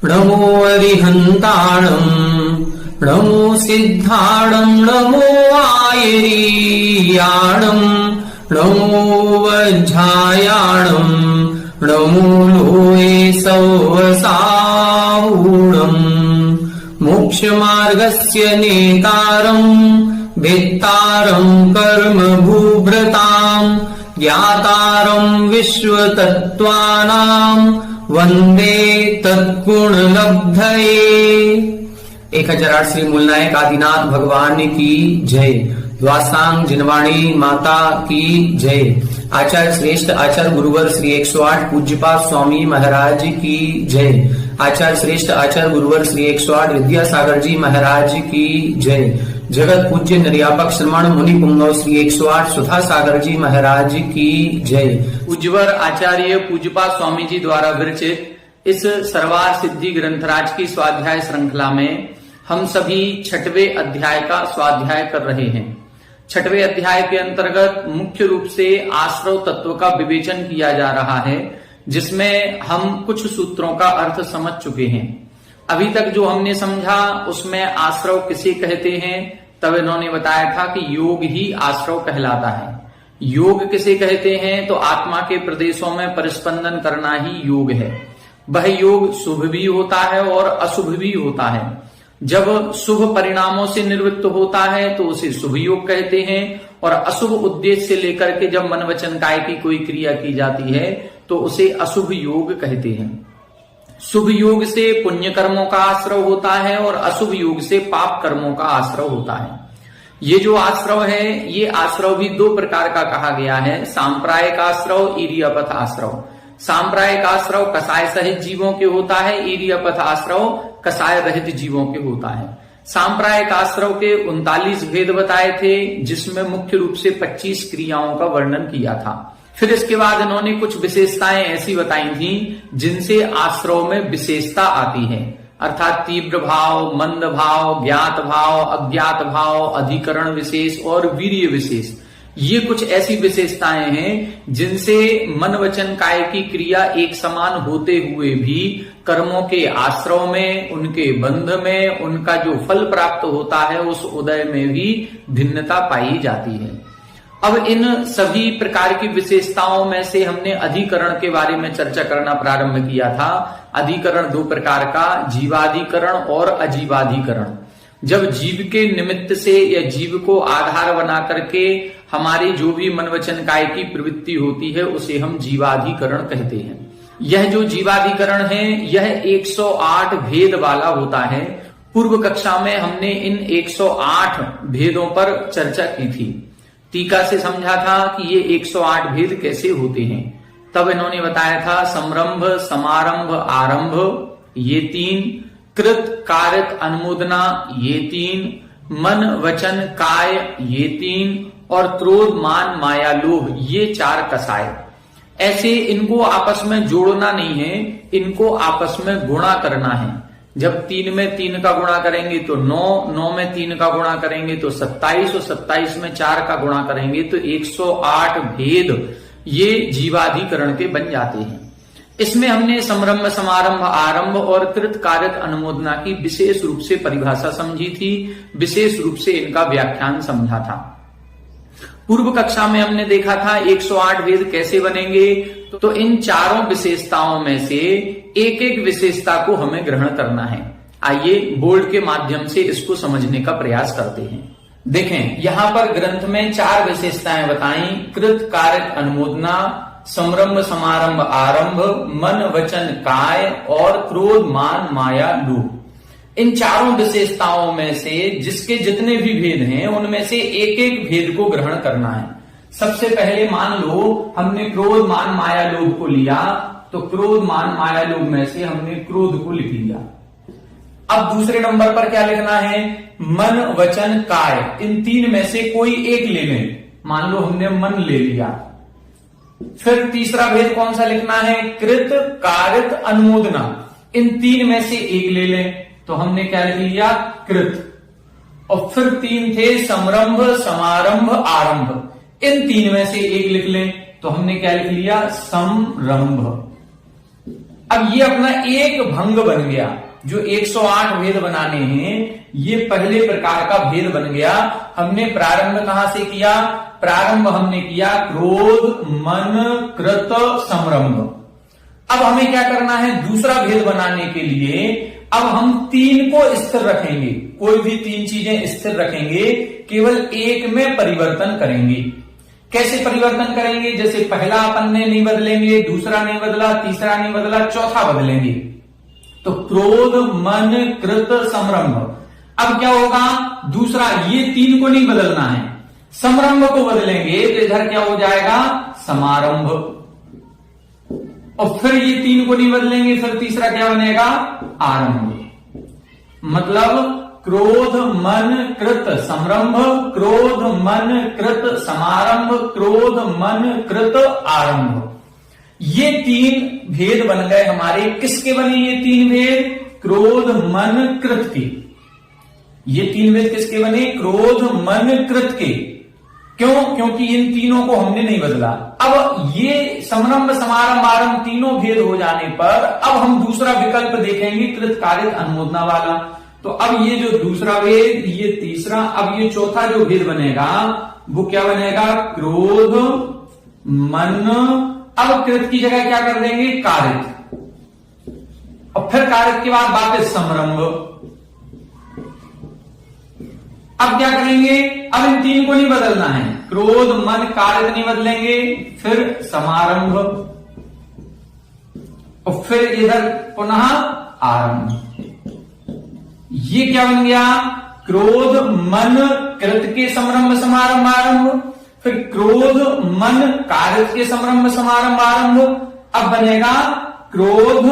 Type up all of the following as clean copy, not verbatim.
नमो अरिहन्ताणम् नमो सिद्धाणम् नमो आयरीयाणम् नमो वज्झायाणम् नमो लोये सौवसावूणम् मोक्षमार्गस्य नेतारम् भेत्तारम् कर्मभूभृताम् ज्ञातारम् विश्वतत्त्वानाम् वंदे तत्गुणलब्धये। 1008 श्री मूलनायक आदिनाथ भगवान की जय। द्वासांग जिनवाणी माता की जय। आचार्य श्रेष्ठ आचार्य गुरुवर श्री 108 पूज्यपाद स्वामी महाराज की जय। आचार्य श्रेष्ठ आचार्य गुरुवर श्री 108 विद्यासागर जी महाराज की जय। जगत पूज्य निर्यापक श्रमण मुनि पुंगव श्री 108 सुधा सागर जी महाराज की जय। पूज्यवर आचार्य पूज्यपाद स्वामी जी द्वारा विरचित इस सर्वार सिद्धि ग्रंथराज की स्वाध्याय श्रृंखला में हम सभी 6वें अध्याय का स्वाध्याय कर रहे हैं। 6वें अध्याय के अंतर्गत मुख्य रूप से आश्रव तत्व का विवेचन किया जा रहा है, जिसमें हम कुछ सूत्रों का अर्थ समझ चुके हैं। अभी तक जो हमने समझा उसमें आश्रव किसे कहते हैं, तब इन्होंने बताया था कि योग ही आश्रव कहलाता है। योग किसे कहते हैं, तो आत्मा के प्रदेशों में परिस्पंदन करना ही योग है। वह योग शुभ भी होता है और अशुभ भी होता है। जब शुभ परिणामों से निवृत्त होता है तो उसे शुभ योग कहते हैं, और अशुभ उद्देश्य से लेकर के जब मन वचन काय की कोई क्रिया की जाती है तो उसे अशुभ योग कहते हैं। शुभ योग से पुण्य कर्मों का आश्रव होता है और अशुभ योग से पाप कर्मों का आश्रव होता है। ये जो आश्रव है, ये आश्रव भी 2 प्रकार का कहा गया है, सांप्रायिक आश्रव, इरियापथ आश्रव। सांप्रायिक आश्रव कसाय सहित जीवों के होता है, इरियापथ आश्रव कसाय रहित जीवों के होता है। सांप्रायिक आश्रव के 39 भेद बताए थे, जिसमें मुख्य रूप से 25 क्रियाओं का वर्णन किया था। फिर इसके बाद इन्होंने कुछ विशेषताएं ऐसी बताई थी जिनसे आश्रव में विशेषता आती है, अर्थात तीव्र भाव, मंद भाव, ज्ञात भाव, अज्ञात भाव, अधिकरण विशेष और वीर्य विशेष। ये कुछ ऐसी विशेषताएं हैं जिनसे मन वचन काय की क्रिया एक समान होते हुए भी कर्मों के आश्रव में, उनके बंध में, उनका जो फल प्राप्त होता है उस उदय में भी भिन्नता पाई जाती है। अब इन सभी प्रकार की विशेषताओं में से हमने अधिकरण के बारे में चर्चा करना प्रारंभ किया था। अधिकरण 2 प्रकार का, जीवाधिकरण और अजीवाधिकरण। जब जीव के निमित्त से या जीव को आधार बना करके हमारी जो भी मन वचन काय की प्रवृत्ति होती है उसे हम जीवाधिकरण कहते हैं। यह जो जीवाधिकरण है यह 108 भेद वाला होता है। पूर्व कक्षा में हमने इन 108 भेदों पर चर्चा की थी। टीका से समझा था कि ये 108 भेद कैसे होते हैं। तब इन्होंने बताया था समरंभ, समारंभ, आरंभ ये 3, कृत कारक अनुमोदना ये 3, मन वचन काय ये 3 और क्रोध मान माया लोभ ये 4 कसाय। ऐसे इनको आपस में जोड़ना नहीं है, इनको आपस में गुणा करना है। जब 3 में 3 का गुणा करेंगे तो 9, 9 में 3 का गुणा करेंगे तो 27 और 27 में 4 का गुणा करेंगे तो 108 भेद ये जीवाधिकरण के बन जाते हैं। इसमें हमने समरंभ, समारंभ, आरंभ और कृत कारक अनुमोदना की विशेष रूप से परिभाषा समझी थी, विशेष रूप से इनका व्याख्यान समझा था। पूर्व कक्षा में हमने देखा था 108 भेद कैसे बनेंगे, तो इन चारों विशेषताओं में से एक एक विशेषता को हमें ग्रहण करना है। आइए बोर्ड के माध्यम से इसको समझने का प्रयास करते हैं। देखें, यहाँ पर ग्रंथ में 4 विशेषताएं बताई, कृत कारक अनुमोदना, समरंभ समारंभ आरंभ, मन वचन काय और क्रोध मान माया लोभ। इन चारों विशेषताओं में से जिसके जितने भी भेद हैं उनमें से एक एक भेद को ग्रहण करना है। सबसे पहले मान लो हमने क्रोध मान माया लोभ को लिया, तो क्रोध मान माया लोभ में से हमने क्रोध को लिख लिया। अब दूसरे नंबर पर क्या लिखना है, मन वचन काय, इन तीन में से कोई एक ले लें। मान लो हमने मन ले लिया। फिर तीसरा भेद कौन सा लिखना है, कृत कारित अनुमोदना, इन तीन में से एक ले लें। तो हमने क्या लिख लिया, कृत। और फिर तीन थे समरंभ समारंभ आरंभ, इन तीन में से एक लिख लें। तो हमने क्या लिख लिया, समरंभ। अब ये अपना एक भंग बन गया। जो 108 भेद बनाने हैं, ये पहले प्रकार का भेद बन गया। हमने प्रारंभ कहां से किया, प्रारंभ हमने किया क्रोध मन कृत समरंभ। अब हमें क्या करना है, दूसरा भेद बनाने के लिए अब हम तीन को स्थिर रखेंगे। कोई भी तीन चीजें स्थिर रखेंगे, केवल एक में परिवर्तन करेंगे। कैसे परिवर्तन करेंगे, जैसे पहला अपन ने नहीं बदलेंगे, दूसरा नहीं बदला, तीसरा नहीं बदला, चौथा बदलेंगे। तो क्रोध मन कृत समरंभ। अब क्या होगा, दूसरा, ये तीन को नहीं बदलना है, समरंभ को बदलेंगे। तो इधर क्या हो जाएगा, समारंभ। और फिर ये तीन को नहीं बदलेंगे, फिर तीसरा क्या बनेगा, आरंभ। मतलब क्रोध मन कृत समरंभ, क्रोध मन कृत समारंभ, क्रोध मन कृत आरंभ। ये तीन भेद बन गए हमारे। किसके बने ये तीन भेद, क्रोध मन कृत के। ये तीन भेद किसके बने, क्रोध मन कृत के। क्यों, क्योंकि इन तीनों को हमने नहीं बदला। अब ये समरंभ समारंभ आरंभ तीनों भेद हो जाने पर अब हम दूसरा विकल्प देखेंगे, कृत कारित अनुमोदना वाला। तो अब ये जो दूसरा भेद, ये तीसरा, अब ये चौथा जो भेद बनेगा वो क्या बनेगा, क्रोध मन। अब कृत की जगह क्या कर देंगे, कारित। और फिर कारित के बाद वापस समरंभ। अब क्या करेंगे, अब इन तीन को नहीं बदलना है, क्रोध मन कारित नहीं बदलेंगे, फिर समारंभ और फिर इधर पुनः आरंभ। ये क्या बन गया, क्रोध मन कृत के समरंभ समारंभ आरंभ, फिर क्रोध मन कारित के समरंभ समारंभ आरंभ। अब बनेगा क्रोध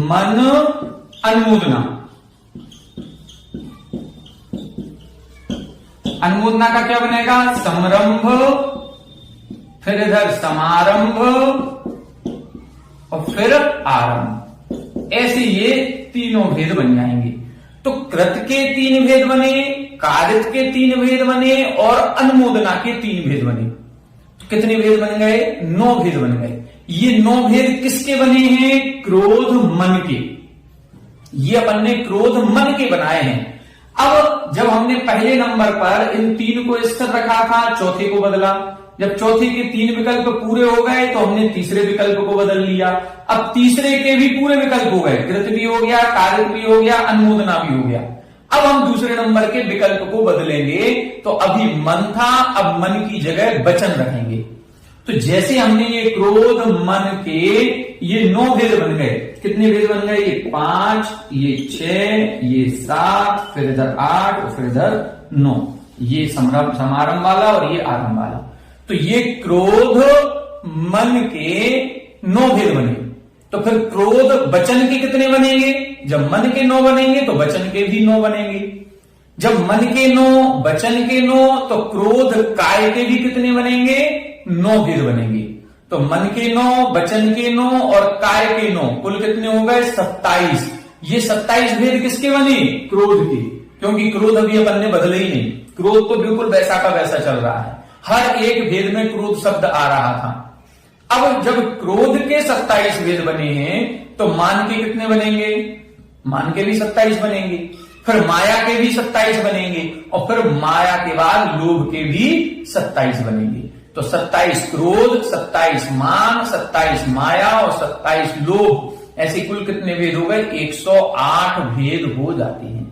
मन अनुमोदना। अनुमोदना का क्या बनेगा, समरंभ, फिर इधर समारंभ और फिर आरंभ। ऐसे ये तीनों भेद बन जाएंगे। तो कृत के तीन भेद बने, कारित के तीन भेद बने और अनुमोदना के तीन भेद बने। तो कितने भेद बन गए, 9 भेद बन गए। ये 9 भेद किसके बने हैं, क्रोध मन के। ये अपन ने क्रोध मन के बनाए हैं। अब जब हमने पहले नंबर पर इन तीन को स्थिर रखा था, चौथे को बदला। जब चौथे के तीन विकल्प पूरे हो गए तो हमने तीसरे विकल्प को बदल लिया। अब तीसरे के भी पूरे विकल्प हो गए, कृत भी हो गया, कारित भी हो गया, अनुमोदना भी हो गया। अब हम दूसरे नंबर के विकल्प को बदलेंगे। तो अभी मन था, अब मन की जगह वचन रखेंगे। तो जैसे हमने ये क्रोध मन के ये 9 भेद बन गए। कितने भेद बन गए, ये 5, ये 6, ये 7, फिर इधर 8 और फिर इधर 9। ये समारंभ वाला और ये आरंभ वाला। तो ये क्रोध मन के 9 भेद बने। तो फिर क्रोध वचन के कितने बनेंगे, जब मन के 9 बनेंगे तो वचन के भी 9 बनेंगे। जब मन के 9 वचन के 9 तो क्रोध काय के भी कितने बनेंगे, 9 भेद बनेंगे। तो मन के 9 वचन के 9 और काय के 9 कुल कितने हो गए, 27। ये 27 भेद किसके बने, क्रोध के। क्योंकि क्रोध अभी अपन ने बदले ही नहीं, क्रोध तो बिल्कुल वैसा का वैसा चल रहा है। हर एक भेद में क्रोध शब्द आ रहा था। अब जब क्रोध के 27 भेद बने हैं तो मान के कितने बनेंगे, मान के भी 27 बनेंगे, फिर माया के भी 27 बनेंगे और फिर माया के बाद लोभ के भी 27 बनेंगे। तो 27 क्रोध, 27 मान, 27 माया और 27 लोभ, ऐसे कुल कितने भेद हो गए, 108 भेद हो जाते हैं।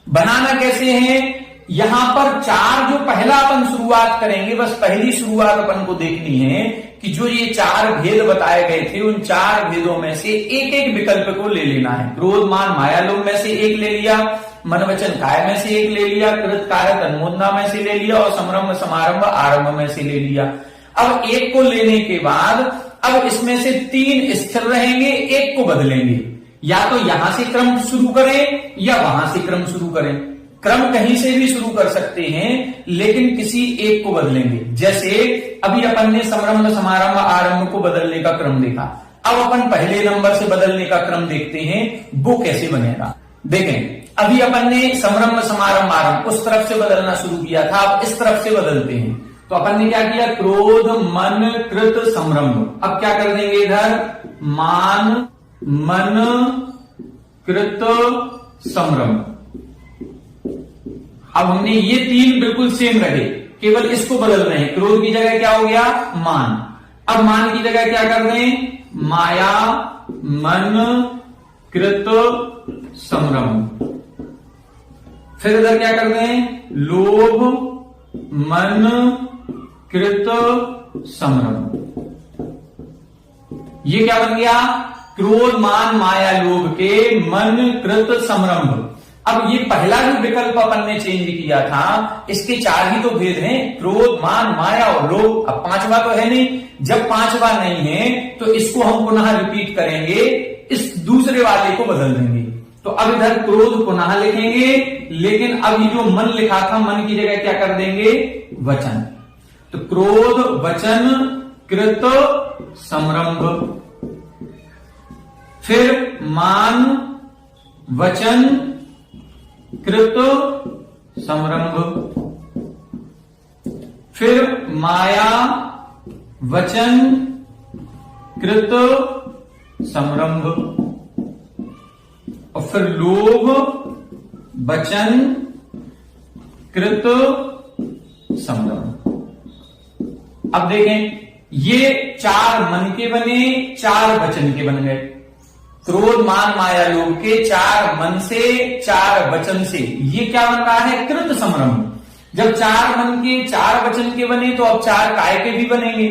बनाना कैसे है, यहां पर 4 जो पहला अपन शुरुआत करेंगे, बस पहली शुरुआत अपन को देखनी है कि जो ये 4 भेद बताए गए थे उन 4 भेदों में से एक एक विकल्प को ले लेना है। क्रोध मान माया लोभ में से एक ले लिया, मन वचन काय में से एक ले लिया, कृत कारक अनुमोदना में से ले लिया और समरंभ समारंभ आरंभ में से ले लिया। अब एक को लेने के बाद अब इसमें से 3 स्थिर रहेंगे, एक को बदलेंगे। या तो यहां से क्रम शुरू करें या वहां से क्रम शुरू करें। क्रम कहीं से भी शुरू कर सकते हैं, लेकिन किसी एक को बदलेंगे। जैसे अभी अपन ने समरंभ समारंभ आरंभ को बदलने का क्रम देखा, अब अपन पहले नंबर से बदलने का क्रम देखते हैं, वो कैसे बनेगा। देखें, अभी अपन ने समरंभ समारंभ आरंभ उस तरफ से बदलना शुरू किया था, अब इस तरफ से बदलते हैं। तो अपन ने क्या किया, क्रोध मन कृत समरंभ। अब क्या कर देंगे इधर, मान मन कृत समरंभ। अब हमने ये 3 बिल्कुल सेम रखे, केवल इसको बदल रहे हैं। क्रोध की जगह क्या हो गया, मान। अब मान की जगह क्या कर रहे हैं, माया मन कृत समरंभ। फिर इधर क्या कर रहे हैं, लोभ मन कृत समरंभ। ये क्या बन गया, क्रोध मान माया लोभ के मन कृत समरंभ। अब ये पहला जो विकल्प अपन ने चेंज किया था, इसके 4 ही तो भेद हैं, क्रोध मान माया और लोभ। अब 5वां तो है नहीं, जब 5वां नहीं है तो इसको हम पुनः रिपीट करेंगे, इस दूसरे वाले को बदल देंगे। तो अब इधर क्रोध पुनः लिखेंगे, लेकिन अब ये जो मन लिखा था, मन की जगह क्या कर देंगे, वचन। तो क्रोध वचन कृत समरंभ। फिर मान वचन कृत समरंभ। फिर माया वचन कृत समरंभ। और फिर लोभ वचन कृत समरंभ। अब देखें, ये 4 मन के बने, 4 वचन के बन गए। क्रोध मान माया लोभ के 4 मन से 4 वचन से, ये क्या बन रहा है, कृत समरंभ। जब 4 मन के 4 वचन के बने तो अब 4 काय के भी बनेंगे।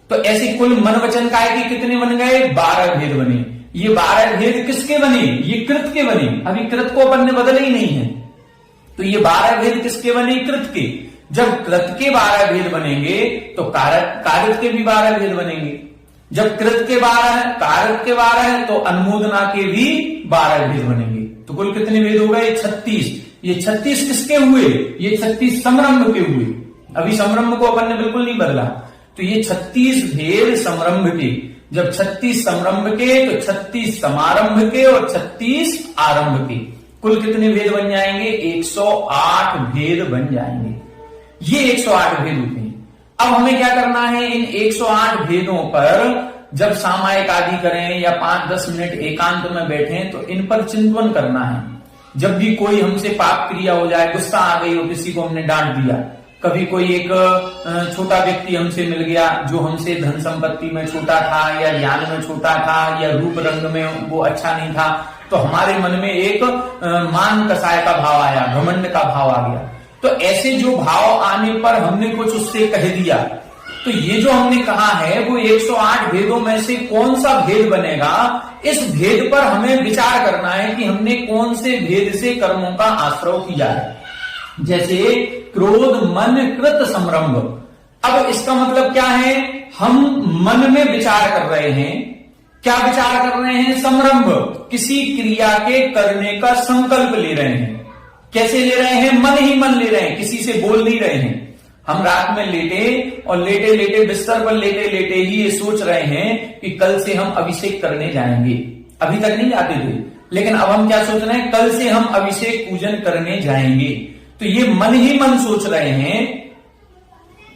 तो ऐसे कुल मन वचन काय के कितने बन गए, 12 भेद बने। ये 12 भेद किसके बने, ये कृत के बने। अभी कृत को अपन ने बदले ही नहीं है, तो ये 12 भेद किसके बने, कृत के। जब कृत के 12 भेद बनेंगे तो कारित के भी 12 भेद बनेंगे। जब कृत के 12 है, कारक के 12 है, तो अनुमोदना के भी 12 भेद बनेंगे। तो कुल कितने भेद हो गए, 36। ये 36 किसके हुए, ये 36 समरंभ के हुए। अभी समरंभ को अपन ने बिल्कुल नहीं बदला, तो ये 36 भेद समरंभ के। जब 36 समरंभ के तो 36 समारंभ के और 36 आरंभ के। कुल कितने भेद बन जाएंगे, 108 भेद बन जाएंगे। ये 108 भेद होते हैं। अब हमें क्या करना है, इन 108 भेदों पर जब सामायिक आदि करें या 5-10 मिनट एकांत में बैठें तो इन पर चिंतन करना है। जब भी कोई हमसे पाप क्रिया हो जाए, गुस्सा आ गई हो, किसी को हमने डांट दिया, कभी कोई एक छोटा व्यक्ति हमसे मिल गया जो हमसे धन संपत्ति में छोटा था या ज्ञान में छोटा था या रूप रंग में वो अच्छा नहीं था, तो हमारे मन में एक मान कसाय का भाव आया, घमंड का भाव आ गया। तो ऐसे जो भाव आने पर हमने कुछ उससे कह दिया, तो ये जो हमने कहा है वो 108 भेदों में से कौन सा भेद बनेगा, इस भेद पर हमें विचार करना है कि हमने कौन से भेद से कर्मों का आश्रय किया है। जैसे क्रोध मन कृत समरंभ। अब इसका मतलब क्या है, हम मन में विचार कर रहे हैं। क्या विचार कर रहे हैं, समरंभ, किसी क्रिया के करने का संकल्प ले रहे हैं। कैसे ले रहे हैं, मन ही मन ले रहे हैं, किसी से बोल नहीं रहे हैं। हम रात में लेटे और लेटे लेटे बिस्तर पर लेटे लेटे ही ये सोच रहे हैं कि कल से हम अभिषेक करने जाएंगे। अभी तक नहीं जाते थे, लेकिन अब हम क्या सोच रहे हैं, कल से हम अभिषेक पूजन करने जाएंगे। तो ये मन ही मन सोच रहे हैं।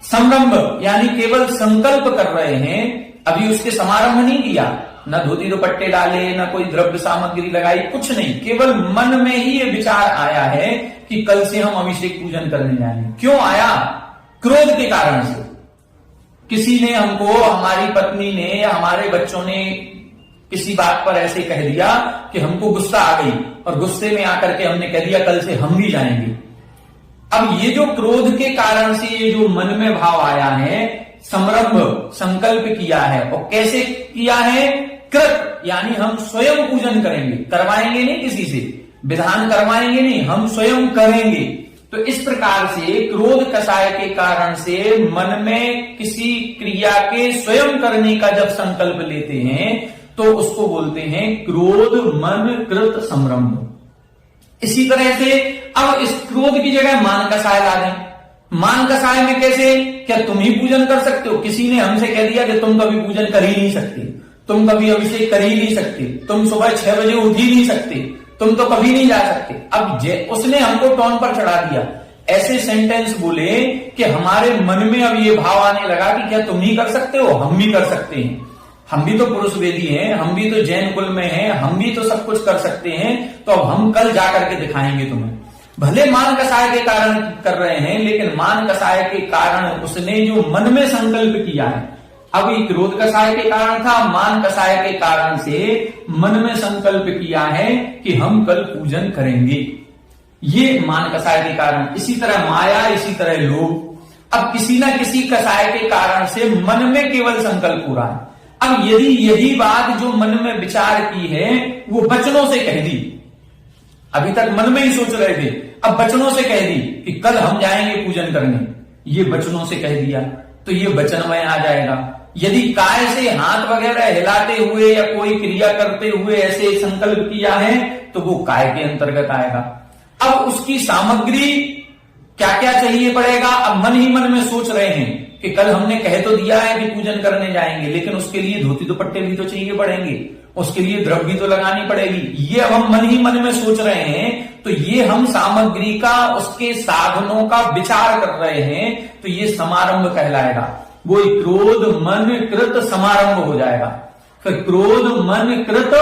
संरंभ यानी केवल संकल्प कर रहे हैं, अभी उसके समारंभ नहीं किया, न धोती दुपट्टे डाले, न कोई द्रव्य सामग्री लगाई, कुछ नहीं, केवल मन में ही ये विचार आया है कि कल से हम अभिषेक पूजन करने जाएंगे। क्यों आया, क्रोध के कारण से। किसी ने हमको, हमारी पत्नी ने या हमारे बच्चों ने किसी बात पर ऐसे कह दिया कि हमको गुस्सा आ गई और गुस्से में आकर के हमने कह दिया कल से हम भी जाएंगे। अब ये जो क्रोध के कारण से ये जो मन में भाव आया है, समरंभ संकल्प किया है, और कैसे किया है, कृत यानी हम स्वयं पूजन करेंगे, करवाएंगे नहीं किसी से। विधान करवाएंगे नहीं, हम स्वयं करेंगे। तो इस प्रकार से क्रोध कषाय के कारण से मन में किसी क्रिया के स्वयं करने का जब संकल्प लेते हैं तो उसको बोलते हैं क्रोध मन कृत संरंभ। इसी तरह से अब इस क्रोध की जगह मान कषाय ला दें। मान कषाय में कैसे? क्या तुम ही पूजन कर सकते हो? किसी ने हमसे कह दिया कि तुम कभी पूजन कर ही नहीं सकते, तुम कभी अभिषेक कर ही नहीं सकते, तुम सुबह 6 बजे उठ ही नहीं सकते, तुम तो कभी नहीं जा सकते। अब उसने हमको टोन पर चढ़ा दिया, ऐसे सेंटेंस बोले कि हमारे मन में अब ये भाव आने लगा कि क्या तुम ही कर सकते हो? हम भी कर सकते हैं, हम भी तो पुरुष वेदी हैं, हम भी तो जैन कुल में हैं, हम भी तो सब कुछ कर सकते हैं। तो अब हम कल जाकर के दिखाएंगे तुम्हें। भले मान कषाय के कारण कर रहे हैं, लेकिन मान कषाय के कारण उसने जो मन में संकल्प किया है, अभी क्रोध कषाय के कारण था, मान कषाय के कारण से मन में संकल्प किया है कि हम कल पूजन करेंगे, ये मान कषाय के कारण। इसी तरह माया, इसी तरह लोभ। अब किसी ना किसी कषाय के कारण से मन में केवल संकल्प हो रहा है। अब यदि यही बात जो मन में विचार की है वो वचनों से कह दी, अभी तक मन में ही सोच रहे थे, अब वचनों से कह दी कि कल हम जाएंगे पूजन करने, ये वचनों से कह दिया तो ये वचनमय आ जाएगा। यदि काय से हाथ वगैरह हिलाते हुए या कोई क्रिया करते हुए ऐसे संकल्प किया है तो वो काय के अंतर्गत आएगा। अब उसकी सामग्री क्या क्या चाहिए पड़ेगा? अब मन ही मन में सोच रहे हैं कि कल हमने कह तो दिया है कि पूजन करने जाएंगे, लेकिन उसके लिए धोती दुपट्टे भी तो चाहिए पड़ेंगे, उसके लिए द्रव्य भी तो लगानी पड़ेगी। ये अब हम मन ही मन में सोच रहे हैं, तो ये हम सामग्री का, उसके साधनों का विचार कर रहे हैं, तो ये समारंभ कहलाएगा। वो क्रोध मन कृत समारंभ हो जाएगा। फिर क्रोध मन कृत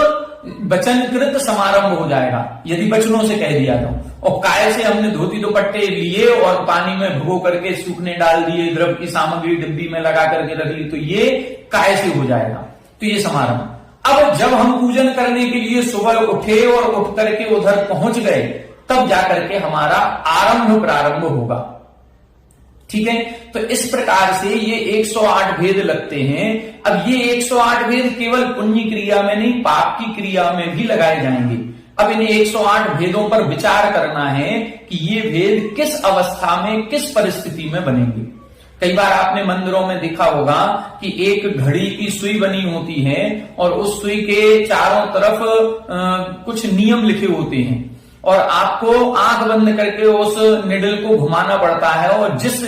वचन कृत समारंभ हो जाएगा यदि वचनों से कह दिया तो। और काय से हमने धोती दुपट्टे लिए और पानी में भिगो करके सूखने डाल दिए, द्रव्य की सामग्री डिब्बी में लगा करके रख ली, तो ये काय से हो जाएगा, तो ये समारंभ। अब जब हम पूजन करने के लिए सुबह उठे और उठ करके उधर पहुंच गए, तब जाकर के हमारा आरंभ प्रारंभ होगा। ठीक है, तो इस प्रकार से ये 108 भेद लगते हैं। अब ये 108 भेद केवल पुण्य क्रिया में नहीं, पाप की क्रिया में भी लगाए जाएंगे। अब इन 108 भेदों पर विचार करना है कि ये भेद किस अवस्था में, किस परिस्थिति में बनेंगे। कई बार आपने मंदिरों में देखा होगा कि एक घड़ी की सुई बनी होती है और उस सुई के चारों तरफ कुछ नियम लिखे होते हैं और आपको आंख बंद करके उस निडल को घुमाना पड़ता है, और जिस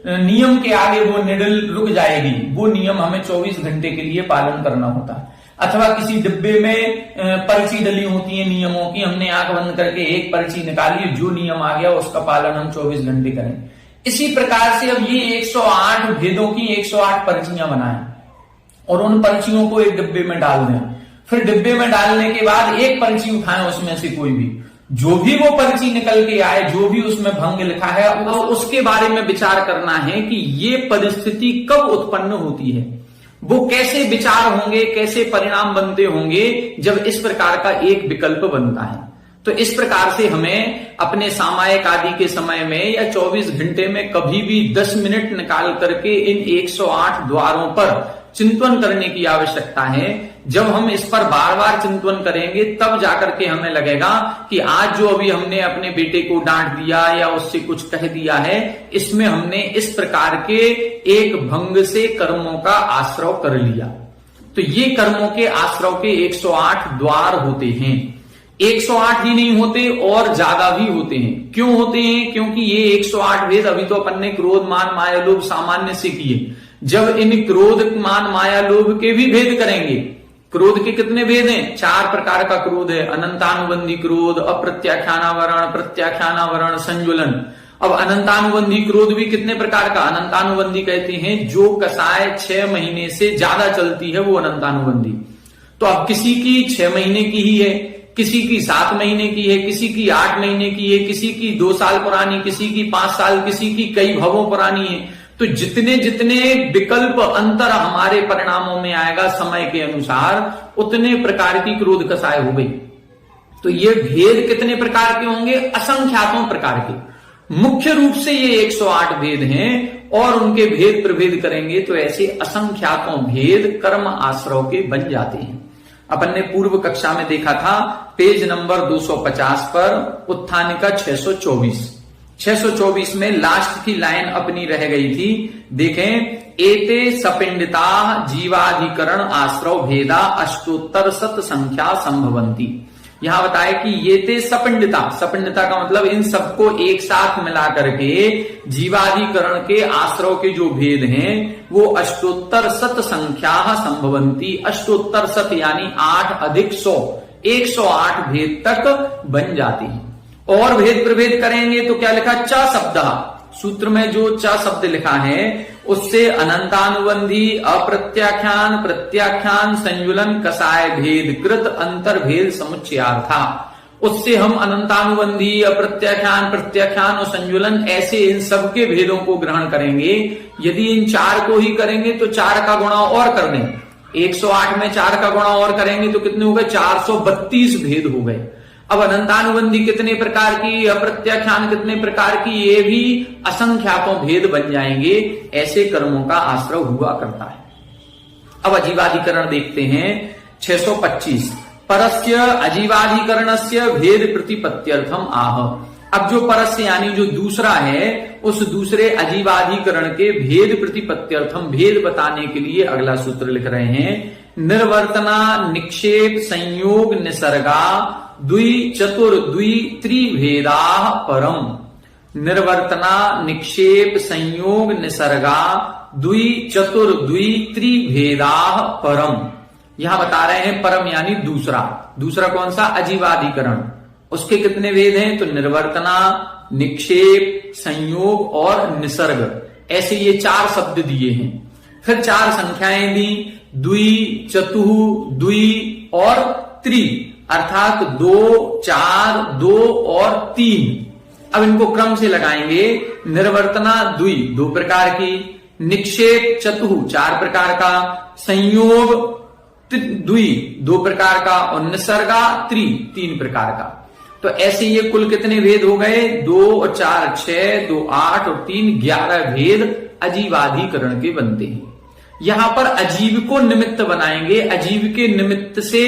नियम के आगे वो निडल रुक जाएगी वो नियम हमें 24 घंटे के लिए पालन करना होता है। अथवा किसी डिब्बे में पर्ची डली होती है नियमों की, हमने आंख बंद करके एक पर्ची निकाली, जो नियम आ गया उसका पालन हम 24 घंटे करें। इसी प्रकार से अब ये 108 भेदों की 108 पर्चियां बनाएं और उन पर्चियों को एक डिब्बे में डाल दें। फिर डिब्बे में डालने के बाद एक पर्ची उठाएं, उसमें से कोई भी, जो भी वो पर्ची निकल के आए, जो भी उसमें भंग लिखा है, उसके बारे में विचार करना है कि ये परिस्थिति कब उत्पन्न होती है, वो कैसे विचार होंगे, कैसे परिणाम बनते होंगे जब इस प्रकार का एक विकल्प बनता है। तो इस प्रकार से हमें अपने सामायिक आदि के समय में या 24 घंटे में कभी भी 10 मिनट निकाल करके इन 108 द्वारों पर चिंतन करने की आवश्यकता है। जब हम इस पर बार बार चिंतन करेंगे तब जाकर के हमें लगेगा कि आज जो अभी हमने अपने बेटे को डांट दिया या उससे कुछ कह दिया है, इसमें हमने इस प्रकार के एक भंग से कर्मों का आश्रय कर लिया। तो ये कर्मों के आश्रय के 108 द्वार होते हैं। 108 ही नहीं होते और ज्यादा भी होते हैं। क्यों होते हैं? क्योंकि ये 108 भेद अभी तो अपन ने क्रोध मान माया लोभ सामान्य से किए। जब इन क्रोध मान माया लोभ के भी भेद करेंगे, क्रोध के कितने भेद हैं? 4 प्रकार का क्रोध है। अनंतानुबंधी क्रोध, अप्रत्याख्यानावरण, प्रत्याख्यानावरण, संज्वलन। अब अनंतानुबंधी क्रोध भी कितने प्रकार का? अनंतानुबंधी कहते हैं जो कषाय 6 महीने से ज्यादा चलती है, वो अनंतानुबंधी। तो अब किसी की 6 महीने की ही है, किसी की 7 महीने की है, किसी की 8 महीने की है, किसी की 2 साल पुरानी, किसी की 5 साल, किसी की कई भवों पुरानी है। तो जितने जितने विकल्प अंतर हमारे परिणामों में आएगा समय के अनुसार, उतने प्रकार की क्रोध कषाय हो गई। तो ये भेद कितने प्रकार के होंगे? असंख्यातों प्रकार के। मुख्य रूप से ये 108 भेद हैं और उनके भेद प्रभेद करेंगे तो ऐसे असंख्यातों भेद कर्म आश्रय के बन जाते हैं। अपन ने पूर्व कक्षा में देखा था पेज नंबर 250 पर उत्थानिका 624 में लास्ट की लाइन अपनी रह गई थी। देखें, एते सपिंडिता जीवाधिकरण आश्रव भेदा अष्टोत्तर सत संख्या संभवंती। यहां बताए कि ये ते सपिंडिता का मतलब इन सबको एक साथ मिला करके जीवाधिकरण के आश्रव के जो भेद हैं वो अष्टोत्तर सत संख्या संभवंती। अष्टोत्तर सत यानी 8 अधिक 100, 108 भेद तक बन जाती हैं। और भेद प्रभेद करेंगे तो क्या लिखा, च शब्द, सूत्र में जो च शब्द लिखा है उससे अनंतानुबंधी अप्रत्याख्यान प्रत्याख्यान संयुलन कसाय भेद कृत अंतर भेद समुच्चयार्था। उससे हम अनंतानुबंधी अप्रत्याख्यान प्रत्याख्यान और संयुलन ऐसे इन सबके भेदों को ग्रहण करेंगे। यदि इन 4 को ही करेंगे तो 4 का गुणा और कर दें, 108 में 4 का गुणा और करेंगे तो कितने हो गए, 432 भेद हो गए। अब अनंतानुबंधी कितने प्रकार की, अप्रत्याख्यान कितने प्रकार की, ये भी असंख्याकों भेद बन जाएंगे। ऐसे कर्मों का आश्रय हुआ करता है। अब अजीवाधिकरण देखते हैं 625। परस्य अजीवाधिकरणस्य भेद प्रतिपत्त्यर्थम आह। अब जो परस्य यानी जो दूसरा है उस दूसरे अजीवाधिकरण के भेद प्रतिपत्त्यर्थम, भेद बताने के लिए अगला सूत्र लिख रहे हैं। निर्वर्तना निक्षेप संयोग निसर्गा द्वि चतुर द्वि त्रिभेदा परम। निर्वर्तना निक्षेप संयोग निसर्गा द्वि चतुर द्वि त्रिभेदा परम। यहां बता रहे हैं परम यानी दूसरा कौन सा, अजीवाधिकरण। उसके कितने भेद हैं, तो निर्वर्तना, निक्षेप, संयोग और निसर्ग, ऐसे ये 4 शब्द दिए हैं। फिर 4 संख्याएं दी, द्वि, चतुः, द्वि और त्रि, अर्थात 2, 4, 2 और 3। अब इनको क्रम से लगाएंगे। निर्वर्तना द्वि 2 प्रकार की, निक्षेप चतुः 4 प्रकार का, संयोग द्वि 2 प्रकार का और निसर्गा त्रि 3 प्रकार का। तो ऐसे ये कुल कितने भेद हो गए, 2 और 4 6, 2 8 और 3 11 भेद अजीवाधिकरण के बनते हैं। यहां पर अजीव को निमित्त बनाएंगे। अजीव के निमित्त से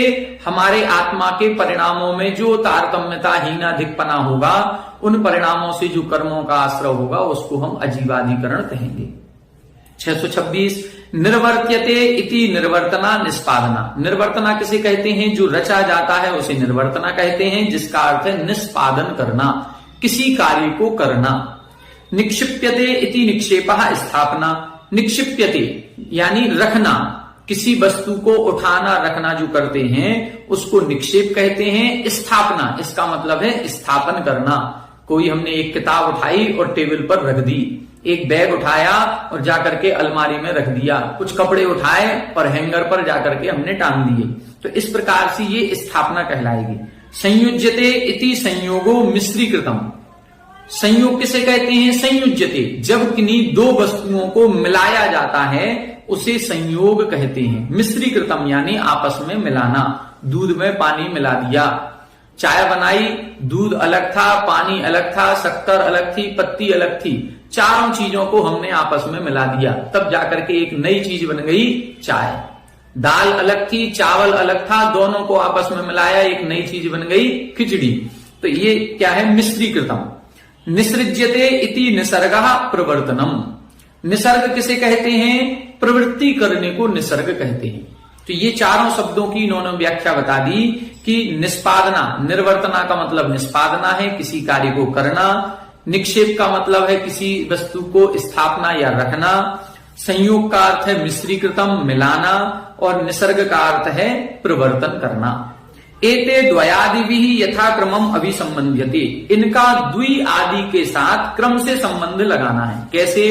हमारे आत्मा के परिणामों में जो तारतम्यता हीनाधिकपना होगा, उन परिणामों से जो कर्मों का आश्रय होगा उसको हम अजीवाधिकरण कहेंगे। 626 निर्वर्त्यते इति निर्वर्तना निष्पादना। निर्वर्तना किसे कहते हैं, जो रचा जाता है उसे निर्वर्तना कहते हैं, जिसका अर्थ है निष्पादन करना, किसी कार्य को करना। निक्षिप्यते इति निक्षेपः स्थापना। निक्षिप्यते यानी रखना, किसी वस्तु को उठाना रखना जो करते हैं उसको निक्षेप कहते हैं। स्थापना इसका मतलब है स्थापन करना। कोई हमने एक किताब उठाई और टेबल पर रख दी, एक बैग उठाया और जाकर के अलमारी में रख दिया, कुछ कपड़े उठाए और हैंगर पर जाकर के हमने टांग दिए, तो इस प्रकार से ये स्थापना कहलाएगी। संयुज्यते इति संयोगो मिश्रीकृतम। संयोग किसे कहते हैं, संयुज्यते जब किन्हीं 2 वस्तुओं को मिलाया जाता है उसे संयोग कहते हैं। मिश्रीकृतम यानी आपस में मिलाना, दूध में पानी मिला दिया, चाय बनाई, दूध अलग था, पानी अलग था, शक्कर अलग थी, पत्ती अलग थी, चारों चीजों को हमने आपस में मिला दिया, तब जाकर के एक नई चीज बन गई चाय। दाल अलग थी, चावल अलग था, दोनों को आपस में मिलाया, एक नई चीज बन गई खिचड़ी। तो ये क्या है, मिश्रीकृतम। निसृज्यते इति निसर्गः प्रवर्तनम। निसर्ग किसे कहते हैं, प्रवृत्ति करने को निसर्ग कहते हैं। तो ये चारों शब्दों की इन्होंने व्याख्या बता दी कि निष्पादना, निर्वर्तना का मतलब निष्पादना है, किसी कार्य को करना। निक्षेप का मतलब है किसी वस्तु को स्थापना या रखना। संयोग का अर्थ है मिश्रीकृतम, मिलाना, और निसर्ग का अर्थ है प्रवर्तन करना। एते द्वयादिभिः यथाक्रमम अभिसंबध्यते। इनका द्वि आदि के साथ क्रम से संबंध लगाना है। कैसे,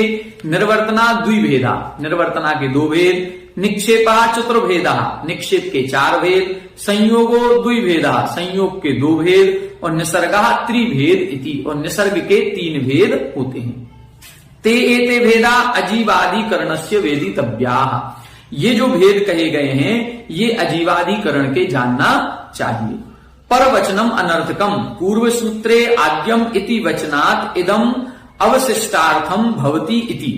निर्वर्तना द्विभेदा, निर्वर्तना के 2 भेद, निक्षेपा चतुर्भेदा, निक्षेप के 4 भेद, संयोगो द्विभेदा, संयोग के 2 भेद, और निसर्गा त्रिभेद इति, और निसर्ग के 3 भेद होते हैं। ते एते भेदा अजीवाधिकरणस्य वेदितव्याः। ये जो भेद कहे गए हैं ये अजीवाधिकरण के जानना चाहिए। परवचनम अनर्थकम पूर्व सूत्रे आद्यम इति वचनात् इदम अवशिष्टार्थम भवति इति।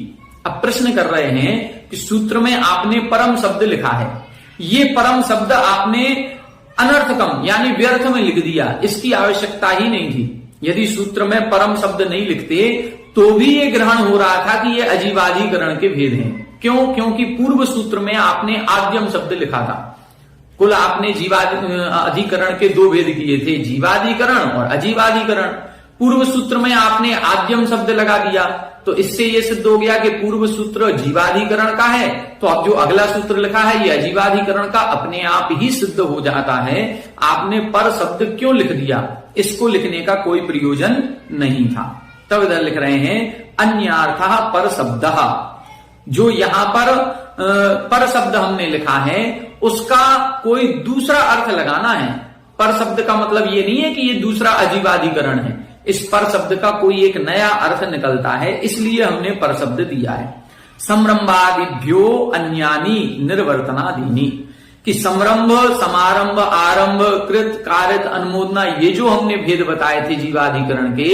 अब प्रश्न कर रहे हैं कि सूत्र में आपने परम शब्द लिखा है, ये परम शब्द आपने अनर्थकम यानी व्यर्थ में लिख दिया, इसकी आवश्यकता ही नहीं थी। यदि सूत्र में परम शब्द नहीं लिखते तो भी ये ग्रहण हो रहा था कि ये अजीवाधिकरण के भेद हैं। क्यों? क्योंकि पूर्व सूत्र में आपने आद्यम शब्द लिखा था। कुल आपने अधिकरण के दो भेद किए थे, जीवाधिकरण और अजीवाधिकरण। पूर्व सूत्र में आपने आद्यम शब्द लगा दिया, तो इससे यह सिद्ध हो गया कि पूर्व सूत्र जीवाधिकरण का है, तो अब जो अगला सूत्र लिखा है ये अजीवाधिकरण का अपने आप ही सिद्ध हो जाता है। आपने पर शब्द क्यों लिख दिया? इसको लिखने का कोई प्रयोजन नहीं था। तब इधर लिख रहे हैं अन्यार्थः पर शब्द। जो यहां पर शब्द हमने लिखा है उसका कोई दूसरा अर्थ लगाना है। पर शब्द का मतलब ये नहीं है कि ये दूसरा अजीवाधिकरण है, इस पर शब्द का कोई एक नया अर्थ निकलता है, इसलिए हमने पर शब्द दिया है। संरंभादिभ्यो अन्यानी निर्वर्तनादीनी, कि संरंभ, समारंभ, आरंभ, कृत, कारित, अनुमोदना, ये जो हमने भेद बताए थे जीवाधिकरण के,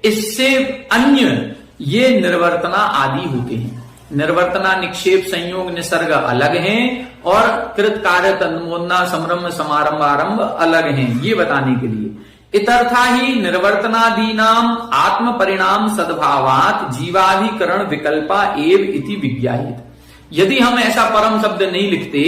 इससे अन्य ये निर्वर्तना आदि होते हैं। निर्वर्तना, निक्षेप, संयोग, निसर्ग अलग हैं और कृत, कारित, अनुमोदना, संरंभ, समारंभ, आरंभ अलग हैं, ये बताने के लिए। इतर्था ही निर्वर्तनादीनाम आत्म परिणाम सद्भावात जीवाधिकरण विकल्पा एव इति विज्ञायित। यदि हम ऐसा परम शब्द नहीं लिखते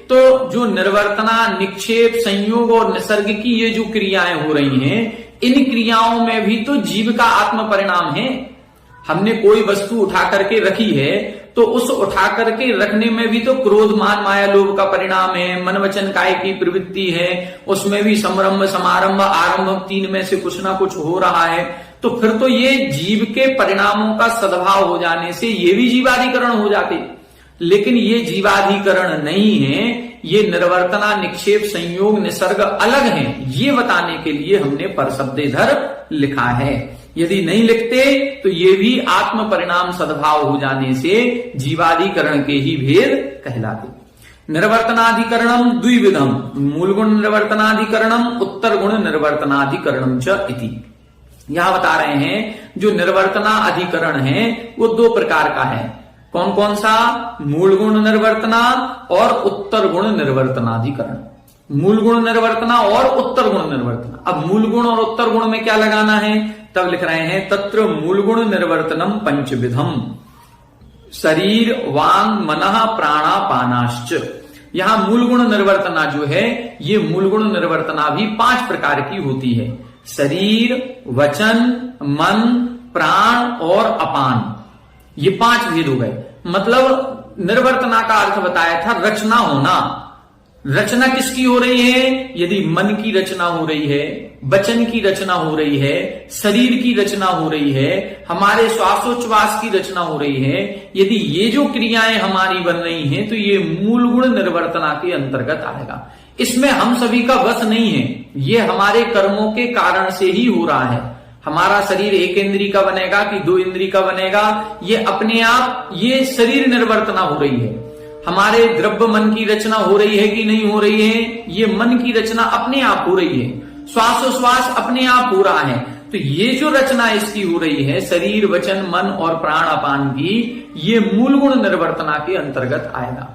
तो जो निर्वर्तना, निक्षेप, संयोग और निसर्ग की ये जो क्रियाएं हो रही हैं, इन क्रियाओं में भी तो जीव का आत्म परिणाम है। हमने कोई वस्तु उठा करके रखी है तो उस उठा करके रखने में भी तो क्रोध, मान, माया, लोभ का परिणाम है, मन, वचन, काय की प्रवृत्ति है, उसमें भी संरंभ, समारंभ, आरंभ, तीन में से कुछ ना कुछ हो रहा है। तो फिर तो ये जीव के परिणामों का सद्भाव हो जाने से ये भी जीवाधिकरण हो जाते, लेकिन ये जीवाधिकरण नहीं है, ये निर्वर्तना, निक्षेप, संयोग, निसर्ग अलग हैं। ये बताने के लिए हमने पर शब्द इधर लिखा है। यदि नहीं लिखते तो ये भी आत्म परिणाम सद्भाव हो जाने से जीवाधिकरण के ही भेद कहलाते। निर्वर्तनाधिकरणम द्विविधम, मूल गुण निर्वर्तनाधिकरणम, उत्तर गुण निर्वर्तनाधिकरणम च इति। यहां बता रहे हैं जो निर्वर्तना अधिकरण है वो दो प्रकार का है। कौन कौन सा? मूल गुण निर्वर्तना और उत्तर गुण निर्वर्तनाधिकरण। मूल गुण निर्वर्तना और उत्तर गुण निर्वर्तना। अब मूल गुण और उत्तर गुण में क्या लगाना है? तब लिख रहे हैं तत्र मूल गुण निर्वर्तनम पंचविधम, शरीर, वांग, मनः, प्राणापानाश्च। यहां मूल गुण निर्वर्तना जो है ये मूल गुण निर्वर्तना भी 5 प्रकार की होती है। शरीर, वचन, मन, प्राण और अपान, ये 5 भेद हो गए। मतलब निर्वर्तना का अर्थ बताया था रचना होना। रचना किसकी हो रही है? यदि मन की रचना हो रही है, वचन की रचना हो रही है, शरीर की रचना हो रही है, हमारे श्वासोच्छ्वास की रचना हो रही है, यदि ये जो क्रियाएं हमारी बन रही हैं तो ये मूल गुण निर्वर्तना के अंतर्गत आएगा। इसमें हम सभी का वश नहीं है, ये हमारे कर्मों के कारण से ही हो रहा है। हमारा शरीर 1 इंद्री का बनेगा कि 2 इंद्री का बनेगा, ये अपने आप ये शरीर निर्वर्तना हो रही है। हमारे द्रव्य मन की रचना हो रही है कि नहीं हो रही है? ये मन की रचना अपने आप हो रही है। श्वासोश्वास अपने आप हो रहा है। तो ये जो रचना इसकी हो रही है शरीर, वचन, मन और प्राण अपान की, ये मूल गुण निर्वर्तना के अंतर्गत आएगा।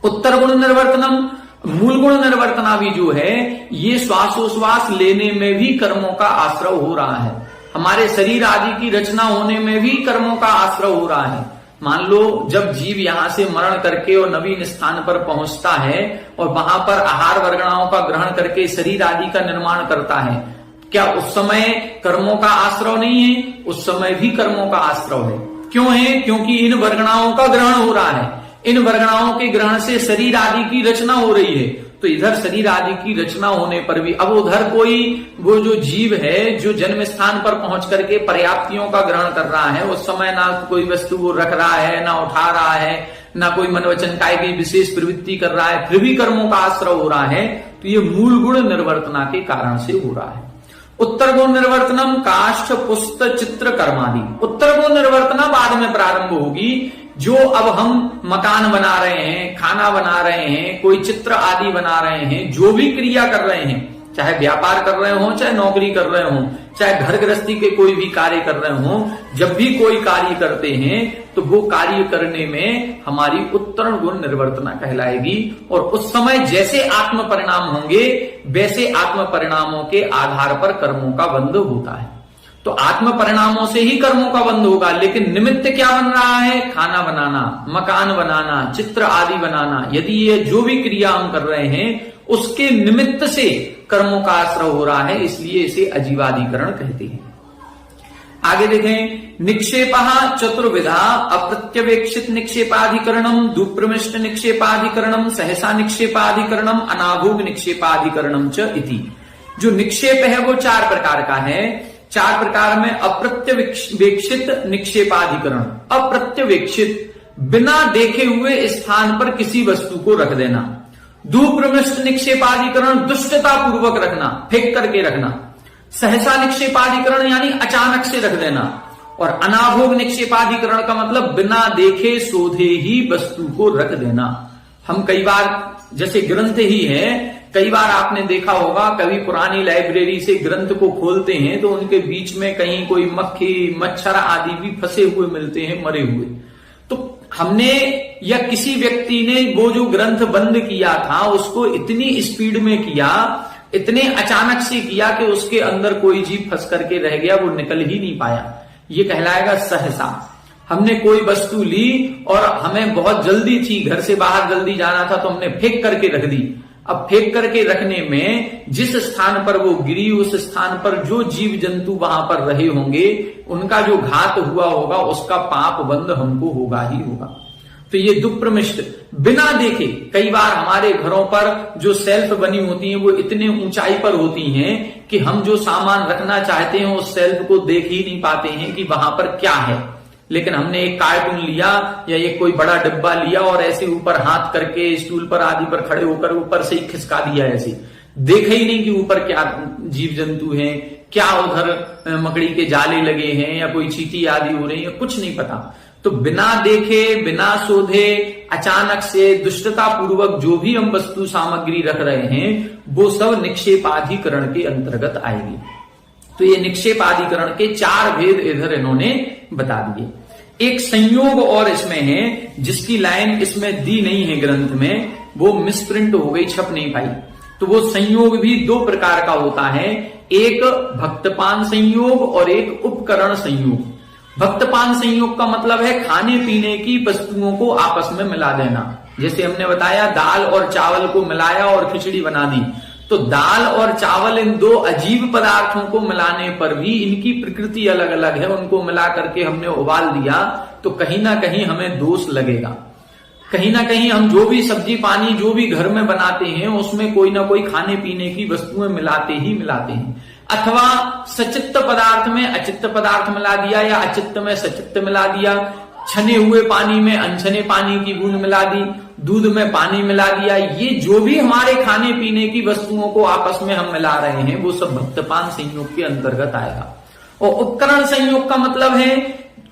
उत्तर गुण निर्वर्तनम, मूल गुण निर्वर्तना भी जो है ये श्वासोश्वास लेने में भी कर्मों का आश्रय हो रहा है। हमारे शरीर आदि की रचना होने में भी कर्मों का आश्रय हो रहा है। मान लो जब जीव यहां से मरण करके और नवीन स्थान पर पहुंचता है और वहां पर आहार वर्गणाओं का ग्रहण करके शरीर आदि का निर्माण करता है, क्या उस समय कर्मों का आश्रय नहीं है? उस समय भी कर्मों का आश्रय है। क्यों है? क्योंकि इन वर्गणाओं का ग्रहण हो रहा है। इन वर्गणाओं के ग्रहण से शरीर आदि की रचना हो रही है। तो इधर शरीर आदि की रचना होने पर भी अब उधर कोई वो जो जीव है जो जन्म स्थान पर पहुंच करके पर्याप्तियों का ग्रहण कर रहा है, उस समय ना कोई वस्तु वो रख रहा है, ना उठा रहा है, ना कोई मन वचन काय की विशेष प्रवृत्ति कर रहा है, फिर भी कर्मों का आश्रय हो रहा है। तो ये मूल गुण निर्वर्तना के कारण से हो रहा है। उत्तर गुण निर्वर्तनम काष्ठ, पुष्प, चित्र, कर्मादि। उत्तर गुण निर्वर्तना बाद में प्रारंभ होगी। जो अब हम मकान बना रहे हैं, खाना बना रहे हैं, कोई चित्र आदि बना रहे हैं, जो भी क्रिया कर रहे हैं, चाहे व्यापार कर रहे हो, चाहे नौकरी कर रहे हो, चाहे घर गृहस्थी के कोई भी कार्य कर रहे हो, जब भी कोई कार्य करते हैं तो वो कार्य करने में हमारी उत्तरण गुण निर्वर्तना कहलाएगी। और उस समय जैसे आत्म परिणाम होंगे वैसे आत्म परिणामों के आधार पर कर्मों का बंध होता है। तो आत्म परिणामों से ही कर्मों का बंध होगा, लेकिन निमित्त क्या बन रहा है? खाना बनाना, मकान बनाना, चित्र आदि बनाना। यदि ये जो भी क्रिया हम कर रहे हैं उसके निमित्त से कर्मों का आश्रय हो रहा है, इसलिए इसे अजीवाधिकरण कहते हैं। आगे देखें, निक्षेपः चतुर्विधा, अप्रत्यवेक्षित निक्षेपाधिकरणम, दुप्रमिष्ट निक्षेपाधिकरणम, सहसा निक्षेपाधिकरणम, अनाभोग निक्षेपाधिकरणम च इति। जो निक्षेप है वो 4 प्रकार का है। 4 प्रकार में अप्रत्यवेक्षित निक्षेपाधिकरण, अप्रत्यवेक्षित बिना देखे हुए स्थान पर किसी वस्तु को रख देना। दुप्रमिष्ट निक्षेपाधिकरण, दुष्टता पूर्वक रखना, फेंक करके रखना। सहसा निक्षेपाधिकरण यानी अचानक से रख देना। और अनाभोग निक्षेपाधिकरण का मतलब बिना देखे सोधे ही वस्तु को रख देना। हम कई बार, जैसे ग्रंथ ही है, कई बार आपने देखा होगा, कभी पुरानी लाइब्रेरी से ग्रंथ को खोलते हैं तो उनके बीच में कहीं कोई मक्खी मच्छर आदि भी फंसे हुए मिलते हैं, मरे हुए। तो हमने या किसी व्यक्ति ने वो जो ग्रंथ बंद किया था उसको इतनी स्पीड में किया, इतने अचानक से किया कि उसके अंदर कोई जीव फंस करके रह गया, वो निकल ही नहीं पाया। ये कहलाएगा सहसा। हमने कोई वस्तु ली और हमें बहुत जल्दी थी, घर से बाहर जल्दी जाना था, तो हमने फेंक करके रख दी। अब फेंक करके रखने में जिस स्थान पर वो गिरी, उस स्थान पर जो जीव जंतु वहां पर रहे होंगे, उनका जो घात हुआ होगा उसका पाप बंध हमको होगा ही होगा। तो ये दुप्रमिष्ट, बिना देखे, कई बार हमारे घरों पर जो सेल्फ बनी होती हैं वो इतने ऊंचाई पर होती हैं कि हम जो सामान रखना चाहते हैं उस सेल्फ को देख ही नहीं पाते हैं कि वहां पर क्या है। लेकिन हमने एक कार्टून लिया या एक कोई बड़ा डिब्बा लिया और ऐसे ऊपर हाथ करके स्टूल पर आदि पर खड़े होकर ऊपर से ही खिसका दिया, ऐसे देखा ही नहीं कि ऊपर क्या जीव जंतु हैं, क्या उधर मकड़ी के जाले लगे हैं या कोई चींटी आदि हो रही है, कुछ नहीं पता। तो बिना देखे, बिना शोधे, अचानक से दुष्टता पूर्वक जो भी हम वस्तु सामग्री रख रहे हैं वो सब निक्षेपाधिकरण के अंतर्गत आएगी। तो ये निक्षेपाधिकरण के 4 भेद इधर इन्होंने बता दिए। एक संयोग और इसमें है, जिसकी लाइन इसमें दी नहीं है ग्रंथ में, वो मिसप्रिंट हो गई, छप नहीं पाई। तो वो संयोग भी 2 प्रकार का होता है, एक भक्तपान संयोग और एक उपकरण संयोग। भक्तपान संयोग का मतलब है खाने पीने की वस्तुओं को आपस में मिला देना। जैसे हमने बताया, दाल और चावल को मिलाया और खिचड़ी बना दी। तो दाल और चावल, इन 2 अजीब पदार्थों को मिलाने पर भी इनकी प्रकृति अलग अलग है, उनको मिला करके हमने उबाल दिया तो कहीं ना कहीं हमें दोष लगेगा। कहीं ना कहीं हम जो भी सब्जी पानी जो भी घर में बनाते हैं उसमें कोई ना कोई खाने पीने की वस्तुएं मिलाते ही मिलाते हैं। अथवा सचित्त पदार्थ में अचित्त पदार्थ मिला दिया या अचित्त में सचित्त मिला दिया, छने हुए पानी में अनछने पानी की बूंद मिला दी, दूध में पानी मिला दिया। ये जो भी हमारे खाने पीने की वस्तुओं को आपस में हम मिला रहे हैं वो सब भक्तपान संयोग के अंतर्गत आएगा। और उपकरण संयोग का मतलब है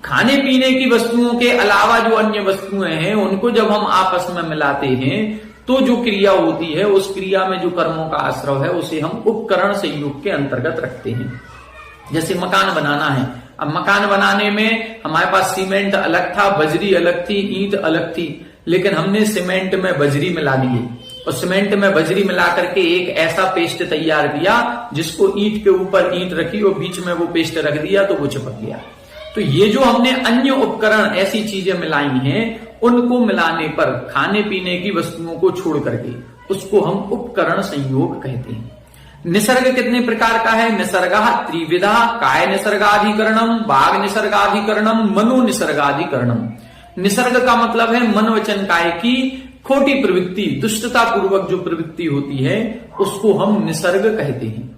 खाने पीने की वस्तुओं के अलावा जो अन्य वस्तुएं हैं उनको जब हम आपस में मिलाते हैं तो जो क्रिया होती है उस क्रिया में जो कर्मों का आश्रय है उसे हम उपकरण संयोग के अंतर्गत रखते हैं। जैसे मकान बनाना है, अब मकान बनाने में हमारे पास सीमेंट अलग था, बजरी अलग थी, ईंट अलग थी, लेकिन हमने सीमेंट में बजरी मिला दी और सीमेंट में बजरी मिला करके एक ऐसा पेस्ट तैयार किया जिसको ईंट के ऊपर ईंट रखी और बीच में वो पेस्ट रख दिया तो वो चिपक गया। तो ये जो हमने अन्य उपकरण ऐसी चीजें मिलाई हैं उनको मिलाने पर खाने पीने की वस्तुओं को छोड़ करके उसको हम उपकरण संयोग कहते हैं। निसर्ग कितने प्रकार का है? निसर्गः त्रिविधा, काय निसर्गाधिकरणम, बाघ निसर्गाधिकरणम, मनो निसर्गाधिकरणम। निसर्ग का मतलब है मन वचन काय की खोटी प्रवृत्ति, दुष्टता पूर्वक जो प्रवृत्ति होती है उसको हम निसर्ग कहते हैं।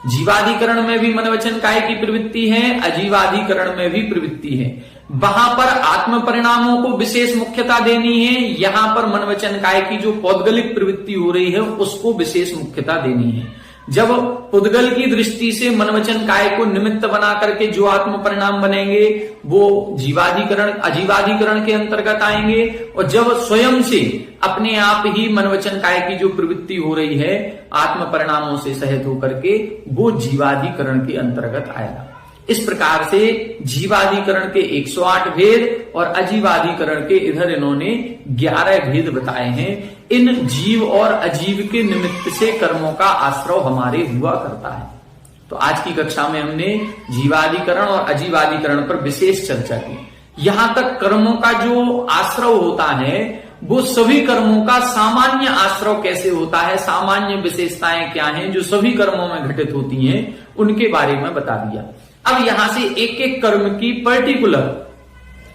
जीवाधिकरण में भी मन वचन काय की प्रवृत्ति है, अजीवाधिकरण में भी प्रवृत्ति है। वहां पर आत्म परिणामों को विशेष मुख्यता देनी है, यहां पर मन वचन काय की जो पौद्गलिक प्रवृत्ति हो रही है उसको विशेष मुख्यता देनी है। जब पुद्गल की दृष्टि से मन वचन काय को निमित्त बना करके जो आत्म परिणाम बनेंगे वो जीवाधिकरण अजीवाधिकरण के अंतर्गत आएंगे, और जब स्वयं से अपने आप ही मन वचन काय की जो प्रवृत्ति हो रही है आत्म परिणामों से सहित होकर के वो जीवाधिकरण के अंतर्गत आएगा। इस प्रकार से जीवाधिकरण के 108 भेद और अजीवाधिकरण के इधर इन्होंने 11 भेद बताए हैं। इन जीव और अजीव के निमित्त से कर्मों का आश्रय हमारे हुआ करता है। तो आज की कक्षा में हमने जीवाधिकरण और अजीवाधिकरण पर विशेष चर्चा की। यहां तक कर्मों का जो आश्रय होता है वो सभी कर्मों का सामान्य आश्रय कैसे होता है, सामान्य विशेषताएं क्या हैं जो सभी कर्मों में घटित होती हैं, उनके बारे में बता दिया। अब यहां से एक एक कर्म की पर्टिकुलर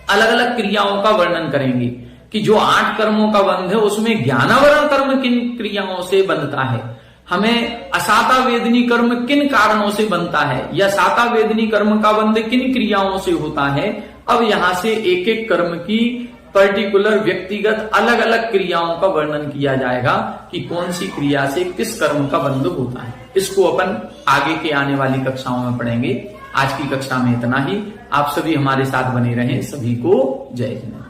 अलग अलग क्रियाओं का वर्णन करेंगे कि जो 8 कर्मों का बंध है उसमें ज्ञानावरण कर्म किन क्रियाओं से बंधता है, हमें असाता वेदनी कर्म किन कारणों से बनता है, या साता वेदनी कर्म का बंध किन क्रियाओं से होता है। अब यहां से एक एक कर्म की पर्टिकुलर व्यक्तिगत अलग अलग क्रियाओं का वर्णन किया जाएगा कि कौन सी क्रिया से किस कर्म का बंध होता है। इसको अपन आगे के आने वाली कक्षाओं में पढ़ेंगे। आज की कक्षा में इतना ही। आप सभी हमारे साथ बने रहें। सभी को जय जय।